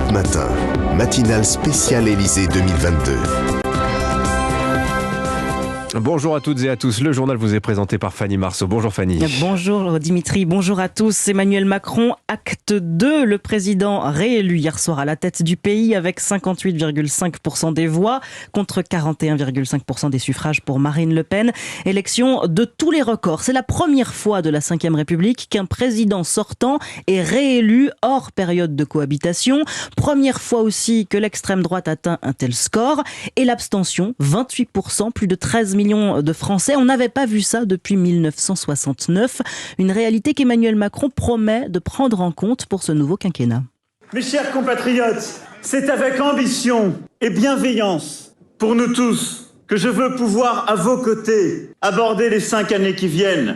Europe Matin, matinale spéciale Élysée 2022. Bonjour à toutes et à tous. Le journal vous est présenté par Fanny Marceau. Bonjour Fanny. Bonjour Dimitri, bonjour à tous. Emmanuel Macron, acte 2. Le président réélu hier soir à la tête du pays avec 58,5% des voix contre 41,5% des suffrages pour Marine Le Pen. Élection de tous les records. C'est la première fois de la Ve République qu'un président sortant est réélu hors période de cohabitation. Première fois aussi que l'extrême droite atteint un tel score. Et l'abstention, 28%, plus de 13 millions de Français. On n'avait pas vu ça depuis 1969. Une réalité qu'Emmanuel Macron promet de prendre en compte pour ce nouveau quinquennat. Mes chers compatriotes, c'est avec ambition et bienveillance pour nous tous que je veux pouvoir, à vos côtés, aborder les 5 années qui viennent.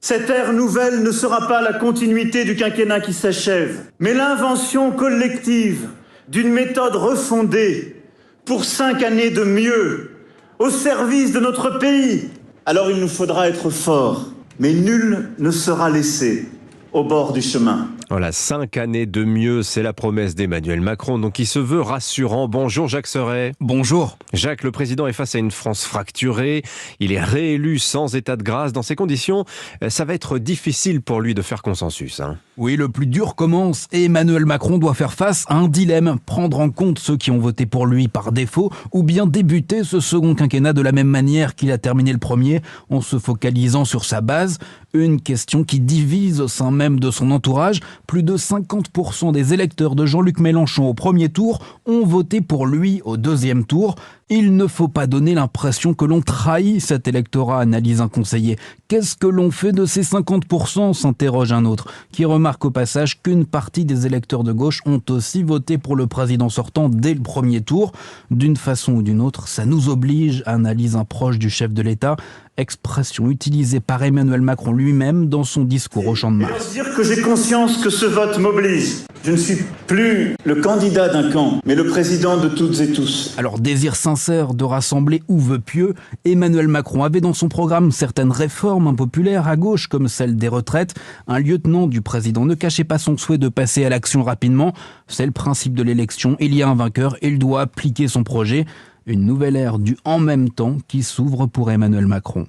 Cette ère nouvelle ne sera pas la continuité du quinquennat qui s'achève, mais l'invention collective d'une méthode refondée pour 5 années de mieux, au service de notre pays. Alors il nous faudra être forts, mais nul ne sera laissé au bord du chemin. Voilà, 5 années de mieux, c'est la promesse d'Emmanuel Macron, donc il se veut rassurant. Bonjour Jacques Serret. Bonjour. Jacques, le président est face à une France fracturée. Il est réélu sans état de grâce. Dans ces conditions, ça va être difficile pour lui de faire consensus. Oui, le plus dur commence et Emmanuel Macron doit faire face à un dilemme. Prendre en compte ceux qui ont voté pour lui par défaut ou bien débuter ce second quinquennat de la même manière qu'il a terminé le premier en se focalisant sur sa base. Une question qui divise au sein même de son entourage. Plus de 50% des électeurs de Jean-Luc Mélenchon au premier tour ont voté pour lui au deuxième tour. Il ne faut pas donner l'impression que l'on trahit cet électorat, analyse un conseiller. Qu'est-ce que l'on fait de ces 50% s'interroge un autre, qui remarque au passage qu'une partie des électeurs de gauche ont aussi voté pour le président sortant dès le premier tour. D'une façon ou d'une autre, ça nous oblige, analyse un proche du chef de l'État, expression utilisée par Emmanuel Macron lui-même dans son discours au Champ de Mars. Je veux dire que j'ai conscience que ce vote m'oblige. Je ne suis plus le candidat d'un camp, mais le président de toutes et tous. Alors, désir sincère de rassembler ou vœu pieux, Emmanuel Macron avait dans son programme certaines réformes impopulaires à gauche, comme celle des retraites. Un lieutenant du président ne cachait pas son souhait de passer à l'action rapidement. C'est le principe de l'élection. Il y a un vainqueur et il doit appliquer son projet. Une nouvelle ère du « en même temps » qui s'ouvre pour Emmanuel Macron.